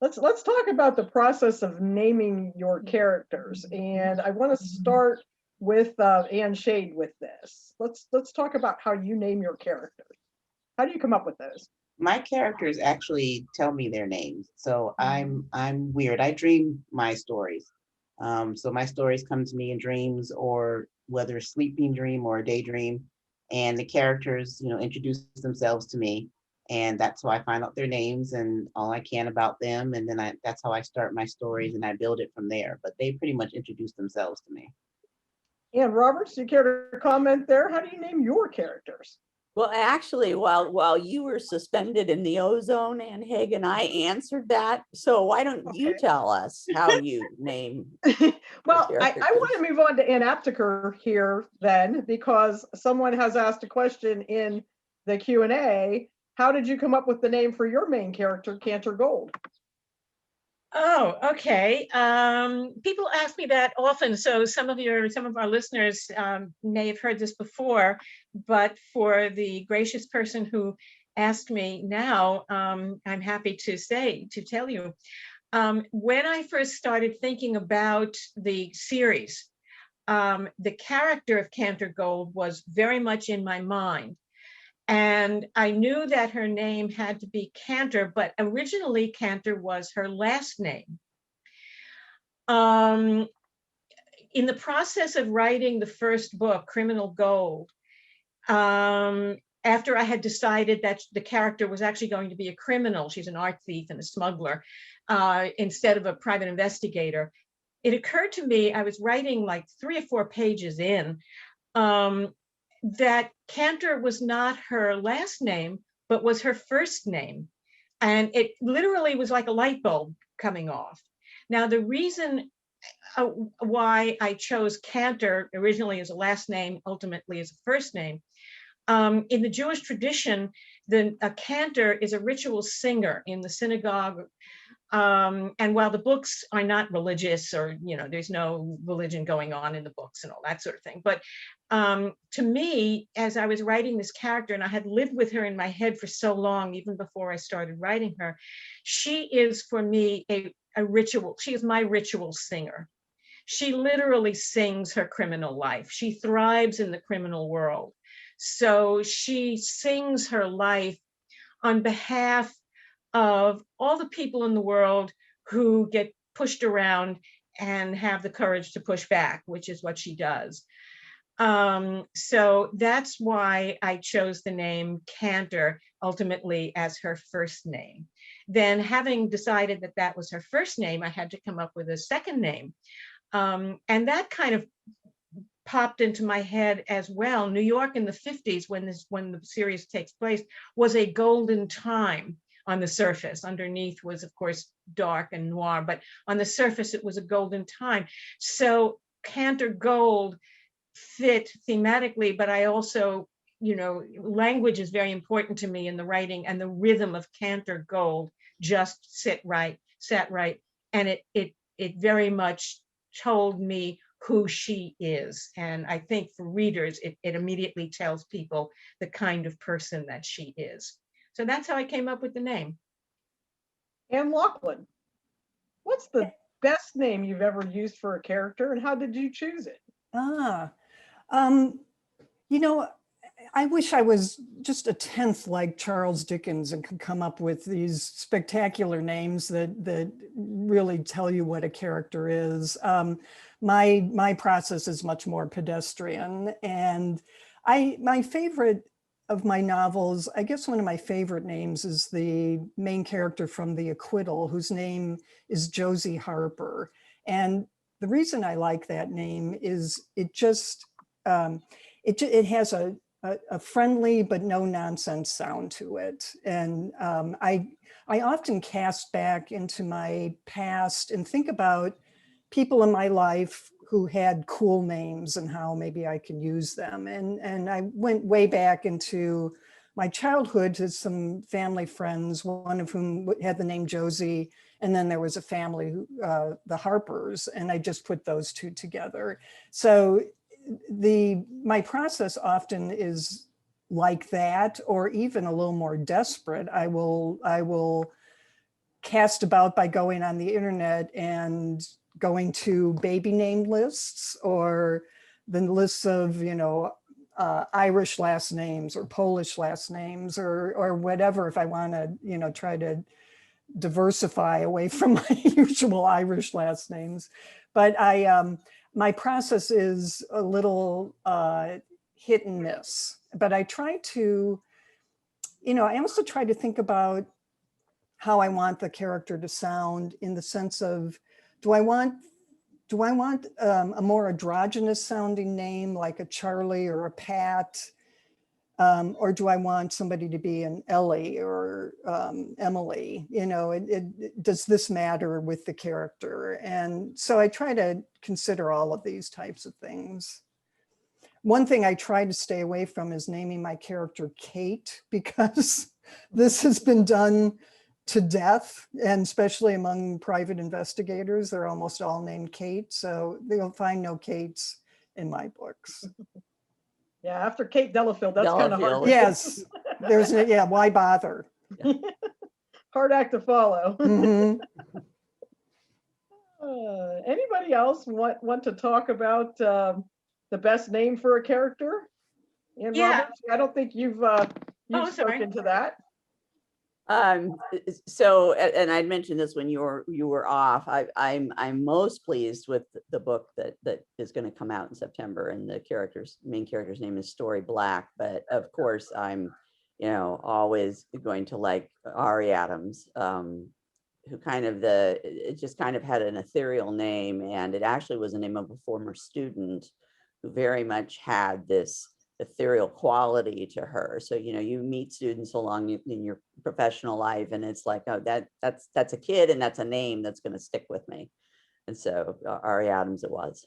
let's talk about the process of naming your characters, and I want to start with Anne Shade with this. Let's talk about how you name your characters. How do you come up with those? My characters actually tell me their names. So I'm weird. I dream my stories. So my stories come to me in dreams, or whether a sleeping dream or a daydream, and the characters, introduce themselves to me, and that's how I find out their names and all I can about them, and then that's how I start my stories and I build it from there. But they pretty much introduce themselves to me. Anne Roberts, do you care to comment there? How do you name your characters? Well, actually, while you were suspended in the ozone, Ann Hagen, I answered that. So why don't you tell us how you name? Well, I want to move on to Ann Apteker here then, because someone has asked a question in the Q&A. How did you come up with the name for your main character, Cantor Gold? Oh, okay. People ask me that often. So some of our listeners may have heard this before, but for the gracious person who asked me now, I'm happy to tell you. When I first started thinking about the series, the character of Cantor Gold was very much in my mind. And I knew that her name had to be Cantor, but originally Cantor was her last name. In the process of writing the first book, Criminal Gold, after I had decided that the character was actually going to be a criminal, she's an art thief and a smuggler, instead of a private investigator, it occurred to me, I was writing like 3 or 4 pages in, that Cantor was not her last name, but was her first name. And it literally was like a light bulb coming off. Now, the reason why I chose Cantor originally as a last name, ultimately as a first name, in the Jewish tradition, a cantor is a ritual singer in the synagogue. And while the books are not religious, or, there's no religion going on in the books and all that sort of thing. But to me, as I was writing this character, and I had lived with her in my head for so long, even before I started writing her, she is for me a ritual. She is my ritual singer. She literally sings her criminal life. She thrives in the criminal world. So she sings her life on behalf of all the people in the world who get pushed around and have the courage to push back, which is what she does. So that's why I chose the name Cantor ultimately as her first name. Then, having decided that that was her first name, I had to come up with a second name. And that kind of popped into my head as well. New York in the 50s, when the series takes place, was a golden time on the surface. Underneath was, of course, dark and noir, but on the surface, it was a golden time. So Cantor Gold fit thematically, but I also, language is very important to me in the writing, and the rhythm of Cantor Gold just sat right, and it very much told me who she is. And I think for readers, it immediately tells people the kind of person that she is. So that's how I came up with the name. Anne Lachlan, what's the best name you've ever used for a character, and how did you choose it? I wish I was just a tenth like Charles Dickens and could come up with these spectacular names that really tell you what a character is. My process is much more pedestrian, and my favorite of my novels, I guess one of my favorite names is the main character from The Acquittal, whose name is Josie Harper. And the reason I like that name is it just, it has a friendly but no nonsense sound to it. And I often cast back into my past and think about people in my life who had cool names and how maybe I can use them. And I went way back into my childhood to some family friends, one of whom had the name Josie, and then there was a family, the Harpers, and I just put those two together. So my process often is like that, or even a little more desperate. I will cast about by going on the internet and going to baby name lists or the lists of, Irish last names or Polish last names or whatever, if I want to, try to diversify away from my usual Irish last names. But my process is a little hit and miss, but I try to, I also try to think about how I want the character to sound, in the sense of, do I want a more androgynous sounding name like a Charlie or a Pat? Or do I want somebody to be an Ellie or Emily? Does this matter with the character? And so I try to consider all of these types of things. One thing I try to stay away from is naming my character Kate, because this has been done to death, and especially among private investigators, they're almost all named Kate. So they'll find no Kates in my books. Yeah, after Kate Delafield, that's kind of hard. Delafield. Yes, why bother? Hard act to follow. Mhm. Anybody else want to talk about the best name for a character? Ann Yeah. Roberts, I don't think you've Oh, sorry. spoken to that. So, and I mentioned this when you were off. I'm most pleased with the book that is going to come out in September, and the main character's name is Story Black. But of course, I'm, always going to like Ari Adams, who it just kind of had an ethereal name, and it actually was the name of a former student who very much had this ethereal quality to her. So, you meet students along in your professional life, and it's like, oh, that's a kid, and that's a name that's going to stick with me. And so Ari Adams it was.